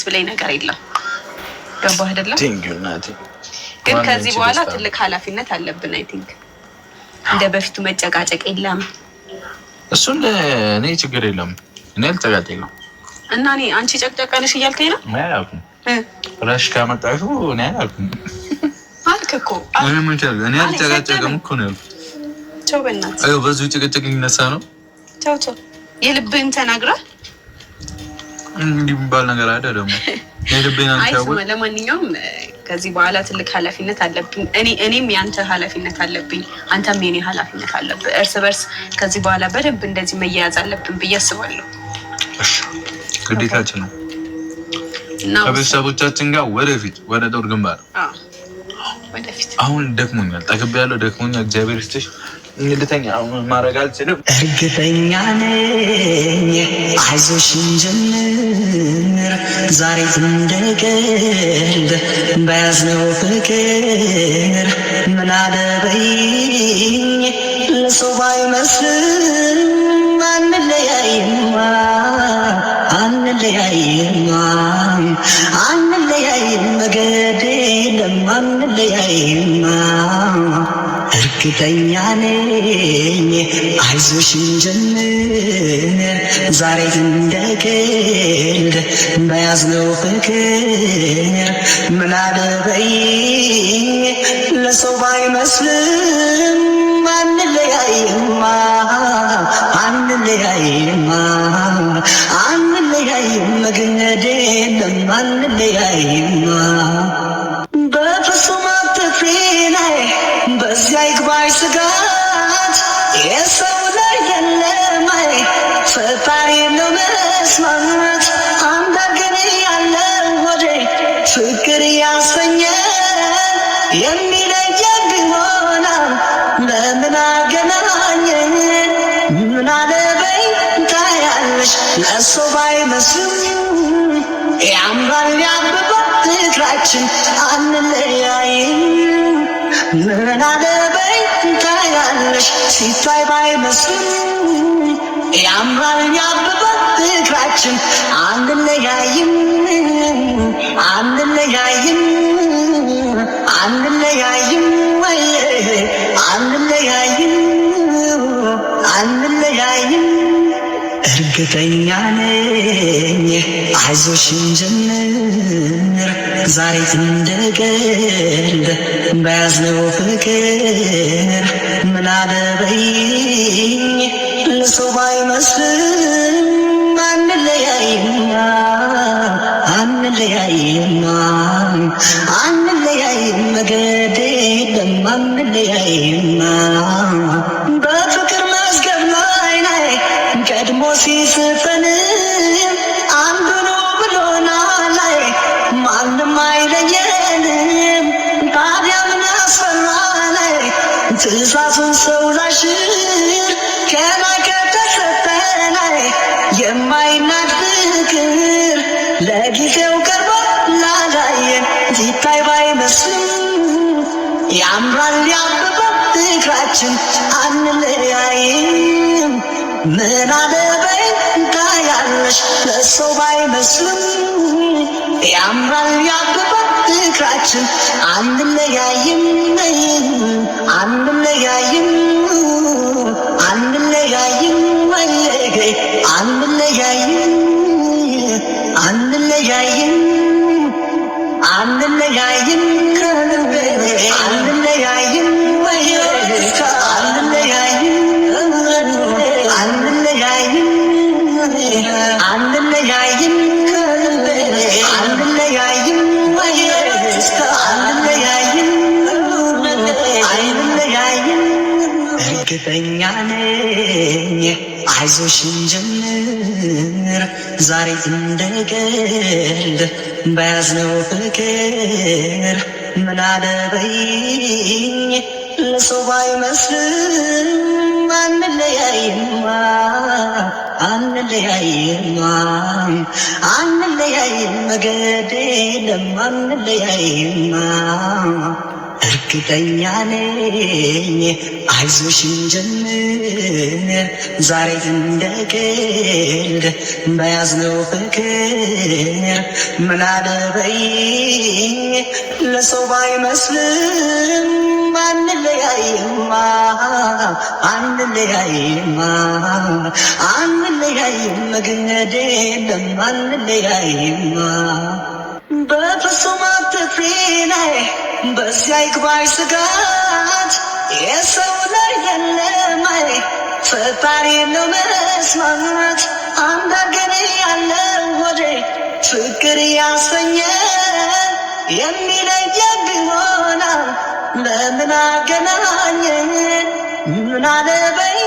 የሚያስብለኝ ነገር የለም። ገባህ አይደለም? ግን ከዚህ በኋላ ትልቅ ኃላፊነት አለብን። አይ ቲንክ እንደ በፊቱ መጨቃጨቅ የለም። እሱን እኔ ችግር የለም እኔ አልጨቃጨቅም። እና እኔ አንቺ ጨቅጨቀንሽ እያልከኝ ነው? አያውቁም ራሽ ካመጣሹ እኔ አያውቁም አልክ እኮ እኔ አልጨቃጨቅም እኮ ነው። ቻው በእናትህ። አዩ በዚህ ጭቅጭቅ ይነሳ ነው። ቻው የልብህን ተናግረህ እንዲህ የሚባል ነገር አይደለም። የልብህን አንተው። ለማንኛውም ከዚህ በኋላ ትልቅ ኃላፊነት አለብኝ። እኔም ያንተ ኃላፊነት አለብኝ፣ አንተም የኔ ኃላፊነት አለብህ። እርስ በርስ ከዚህ በኋላ በደንብ እንደዚህ መያያዝ አለብን ብዬ አስባለሁ። ግዴታችን ነው። ከቤተሰቦቻችን ጋር ወደፊት ወደ ጦር ግንባር ወደፊት። አሁን ደክሞኛል፣ ጠግቤያለሁ፣ ደክሞኛል። እግዚአብሔር ይስጥሽ። እንግዲተኛ አሁን ማድረግ አልችልም። እርግጠኛ ነኝ አይዞሽ እንጀምር ዛሬ እንደቀልድ በያዝነው ፍቅር ምን አለበይኝ ለሰው ባይመስልም አንለያይም መገድ የለም አንለያይም። እርግጠኛ ነኝ አይዞሽ እንጀምር ዛሬ እንደቀልድ በያዝነው ፍቅር ምን አለበይኝ ለሰው ባይመስልም አንለያይም መገድ የለም አንለያይም። በፍጹም አትፍሪ ላይ በዚያ ይግባሽ ስጋት የሰው ላይ የለም ፈጣሪ ነው መስማት አንዳገር ያለ ወደ ፍቅር ያሰኘ የሚለየን ቢሆን ለምን አገናኘን? ምን አለበይ ታያለሽ ለሰው ባይመስልም ያምራል ያብባል ፍቅራችን አንለያይም። ምን አለበይ ታያለሽ ሲታይ ባይመስልም ያምራል ያብባል ፍቅራችን አንለያይም አንለያይም አንለያይም አንለያይም አንለያይም። እርግጠኛ ነኝ አይዞሽ እንጀምር ዛሬ እንደቀልድ በያዝነው ፍቅር ምን አለበይኝ ለሰው ባይመስልም አንለያይም መገድ የለም አንለያይም። በፍቅር መዝገብ ላይ ቀድሞ ሲጽፈን አንዱ ነው ብሎናል ማንም አይለየንም። ታዲያ ምን አስፈራን ትእዛዙን ሰው ላሽር ከላይ ከተሰጠን የማይናድ ፍቅር ለጊዜው ቀርቦ ላላየን ሲታይ ባይመስልም ያምራል ያብባል ፍቅራችን አንለያይም። ምን አለበይ ታያለሽ ለሰው ባይመስልም ያምራል ያብባል ፍቅራችን አንለያይም አንለያይም አንለያይም አንለያይም አንለያይም አንለያይም አንለያይም አንለያይም አንለያይም አንለያይም አንለያይም። እርግጠኛ ነኝ አይዞሽ እንጀምር ዛሬ እንደቀልድ በያዝነው ፍቅር ምን አለበይኝ ለሰው ባይመስልም አንለያይም አንለያይም መገድ የለም አንለያይም። እርግጠኛ ነኝ አይዞሽን ጀምር ዛሬ እንደ ቀልድ በያዝነው ፍቅር ምን አለበይኝ ለሰው ባይመስልም አንለያይማ አንለያይማ አንለያይም መገኘት የለም አንለያይማ በፍጹም አትፍሪ ላይ በዚያ ይግባኝ ስጋት የሰው ላይ የለም አይ ፈጣሪ ነው መስማት አንድ አገር ያለ ወደ ፍቅር ያሰኘ የሚለየን ቢሆናል ለምን አገናኘን ምን አለበይ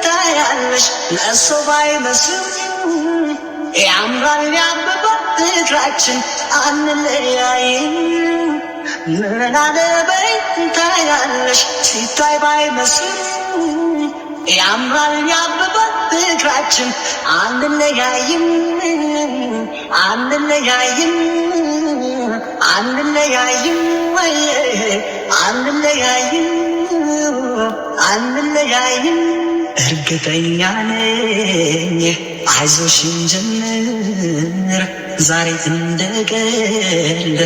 ታያለሽ ለሰው ባይመስልም ያምራል ያበባ ፍቅራችን አንለያይም ምን አለበይ ታያለሽ ሲታይ ባይመስልም ያምራል ያበባ ፍቅራችን አንለያይም አንለያይም አንለያይም አንለያይም አንለያይም እርግጠኛ ነኝ አይዞሽን ጀምር ዛሬ እንደ ቀልድ